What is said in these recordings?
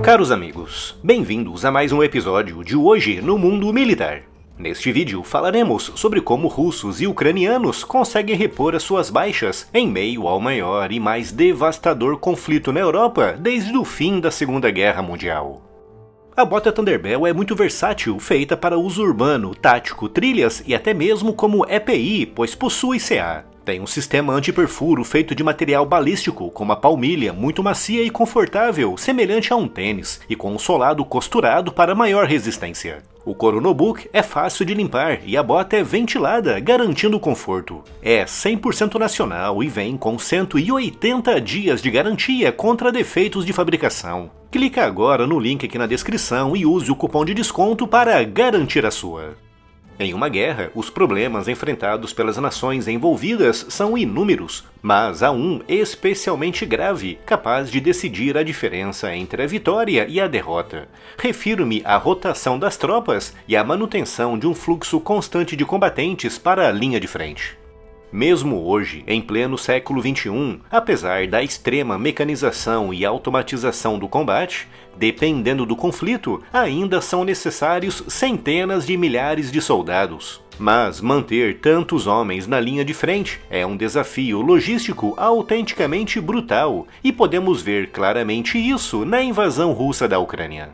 Caros amigos, bem-vindos a mais um episódio de Hoje no Mundo Militar. Neste vídeo falaremos sobre como russos e ucranianos conseguem repor as suas baixas em meio ao maior e mais devastador conflito na Europa desde o fim da Segunda Guerra Mundial. A bota Thunderbell é muito versátil, feita para uso urbano, tático, trilhas e até mesmo como EPI, pois possui CA. Tem um sistema anti-perfuro feito de material balístico, com uma palmilha muito macia e confortável, semelhante a um tênis, e com um solado costurado para maior resistência. O couro no book é fácil de limpar e a bota é ventilada, garantindo conforto. É 100% nacional e vem com 180 dias de garantia contra defeitos de fabricação. Clica agora no link aqui na descrição e use o cupom de desconto para garantir a sua. Em uma guerra, os problemas enfrentados pelas nações envolvidas são inúmeros, mas há um especialmente grave, capaz de decidir a diferença entre a vitória e a derrota. Refiro-me à rotação das tropas e à manutenção de um fluxo constante de combatentes para a linha de frente. Mesmo hoje, em pleno século XXI, apesar da extrema mecanização e automatização do combate, dependendo do conflito, ainda são necessários centenas de milhares de soldados. Mas manter tantos homens na linha de frente é um desafio logístico autenticamente brutal, e podemos ver claramente isso na invasão russa da Ucrânia.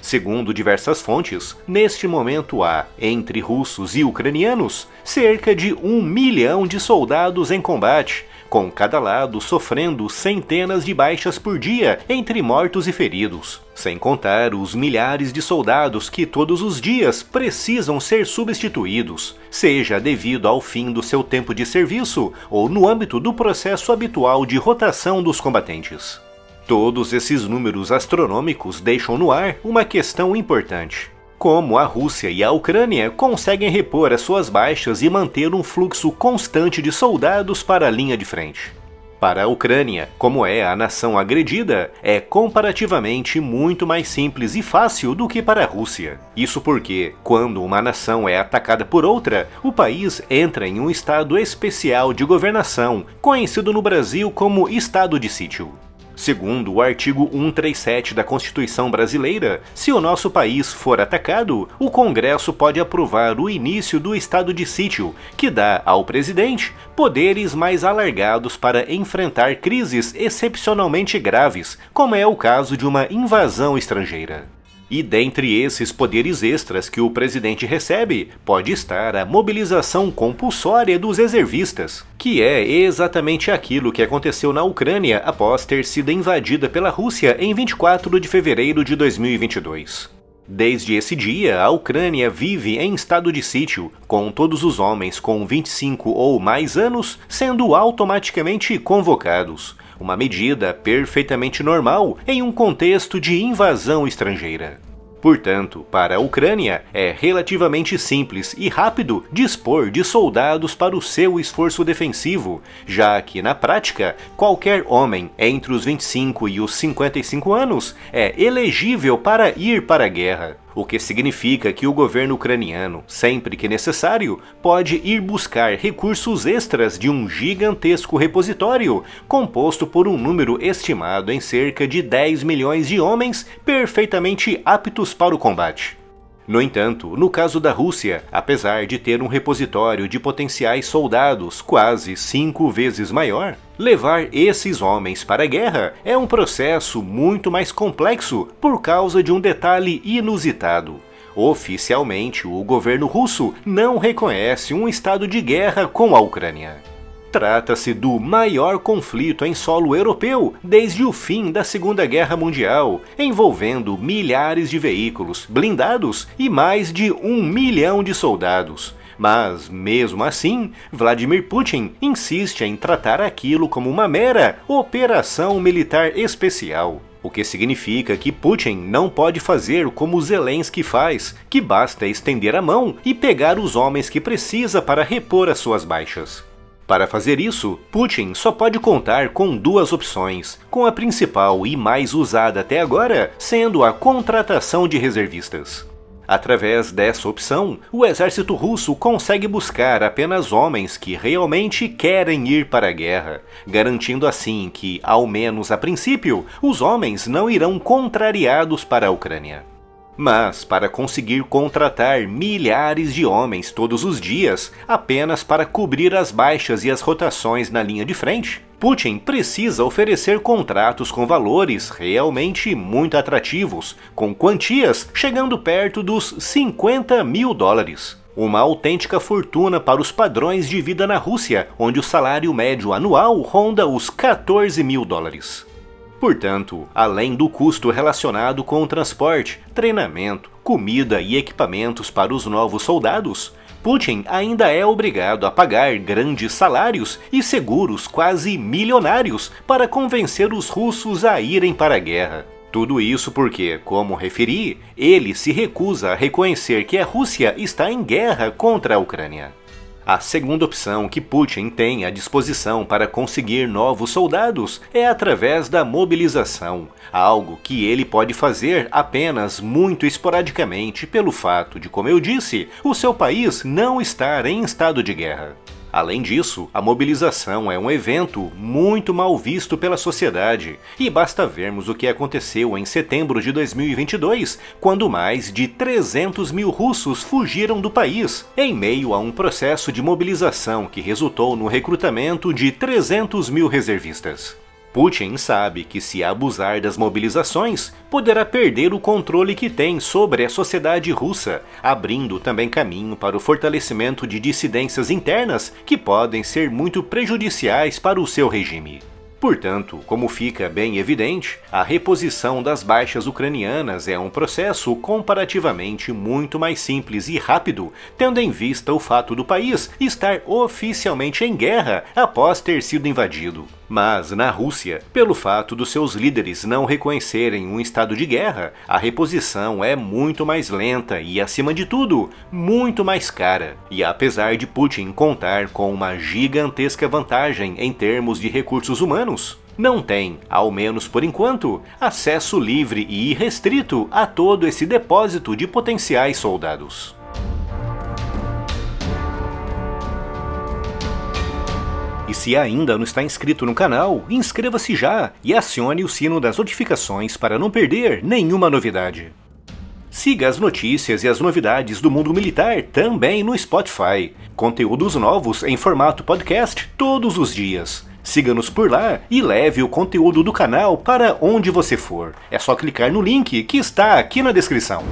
Segundo diversas fontes, neste momento há, entre russos e ucranianos, cerca de 1 milhão de soldados em combate, com cada lado sofrendo centenas de baixas por dia entre mortos e feridos. Sem contar os milhares de soldados que todos os dias precisam ser substituídos, seja devido ao fim do seu tempo de serviço ou no âmbito do processo habitual de rotação dos combatentes. Todos esses números astronômicos deixam no ar uma questão importante: como a Rússia e a Ucrânia conseguem repor as suas baixas e manter um fluxo constante de soldados para a linha de frente? Para a Ucrânia, como é a nação agredida, é comparativamente muito mais simples e fácil do que para a Rússia. Isso porque, quando uma nação é atacada por outra, o país entra em um estado especial de governação, conhecido no Brasil como estado de sítio. Segundo o artigo 137 da Constituição Brasileira, se o nosso país for atacado, o Congresso pode aprovar o início do estado de sítio, que dá ao presidente poderes mais alargados para enfrentar crises excepcionalmente graves, como é o caso de uma invasão estrangeira. E dentre esses poderes extras que o presidente recebe, pode estar a mobilização compulsória dos reservistas, que é exatamente aquilo que aconteceu na Ucrânia após ter sido invadida pela Rússia em 24 de fevereiro de 2022. Desde esse dia, a Ucrânia vive em estado de sítio, com todos os homens com 25 ou mais anos sendo automaticamente convocados. Uma medida perfeitamente normal em um contexto de invasão estrangeira. Portanto, para a Ucrânia, é relativamente simples e rápido dispor de soldados para o seu esforço defensivo, já que, na prática, qualquer homem entre os 25 e os 55 anos é elegível para ir para a guerra. O que significa que o governo ucraniano, sempre que necessário, pode ir buscar recursos extras de um gigantesco repositório, composto por um número estimado em cerca de 10 milhões de homens perfeitamente aptos para o combate. No entanto, no caso da Rússia, apesar de ter um repositório de potenciais soldados quase 5 vezes maior, levar esses homens para a guerra é um processo muito mais complexo por causa de um detalhe inusitado. Oficialmente, o governo russo não reconhece um estado de guerra com a Ucrânia. Trata-se do maior conflito em solo europeu desde o fim da Segunda Guerra Mundial, envolvendo milhares de veículos, blindados e mais de 1 milhão de soldados. Mas, mesmo assim, Vladimir Putin insiste em tratar aquilo como uma mera operação militar especial. O que significa que Putin não pode fazer como Zelensky faz, que basta estender a mão e pegar os homens que precisa para repor as suas baixas. Para fazer isso, Putin só pode contar com duas opções, com a principal e mais usada até agora sendo a contratação de reservistas. Através dessa opção, o exército russo consegue buscar apenas homens que realmente querem ir para a guerra, garantindo assim que, ao menos a princípio, os homens não irão contrariados para a Ucrânia. Mas, para conseguir contratar milhares de homens todos os dias, apenas para cobrir as baixas e as rotações na linha de frente, Putin precisa oferecer contratos com valores realmente muito atrativos, com quantias chegando perto dos $50 mil. Uma autêntica fortuna para os padrões de vida na Rússia, onde o salário médio anual ronda os $14 mil. Portanto, além do custo relacionado com o transporte, treinamento, comida e equipamentos para os novos soldados, Putin ainda é obrigado a pagar grandes salários e seguros quase milionários para convencer os russos a irem para a guerra. Tudo isso porque, como referi, ele se recusa a reconhecer que a Rússia está em guerra contra a Ucrânia. A segunda opção que Putin tem à disposição para conseguir novos soldados é através da mobilização, algo que ele pode fazer apenas muito esporadicamente pelo fato de, como eu disse, o seu país não estar em estado de guerra. Além disso, a mobilização é um evento muito mal visto pela sociedade, e basta vermos o que aconteceu em setembro de 2022, quando mais de 300 mil russos fugiram do país, em meio a um processo de mobilização que resultou no recrutamento de 300 mil reservistas. Putin sabe que, se abusar das mobilizações, poderá perder o controle que tem sobre a sociedade russa, abrindo também caminho para o fortalecimento de dissidências internas que podem ser muito prejudiciais para o seu regime. Portanto, como fica bem evidente, a reposição das baixas ucranianas é um processo comparativamente muito mais simples e rápido, tendo em vista o fato do país estar oficialmente em guerra após ter sido invadido. Mas, na Rússia, pelo fato dos seus líderes não reconhecerem um estado de guerra, a reposição é muito mais lenta e, acima de tudo, muito mais cara. E apesar de Putin contar com uma gigantesca vantagem em termos de recursos humanos, não tem, ao menos por enquanto, acesso livre e irrestrito a todo esse depósito de potenciais soldados. E se ainda não está inscrito no canal, inscreva-se já e acione o sino das notificações para não perder nenhuma novidade. Siga as notícias e as novidades do mundo militar também no Spotify. Conteúdos novos em formato podcast todos os dias. Siga-nos por lá e leve o conteúdo do canal para onde você for. É só clicar no link que está aqui na descrição.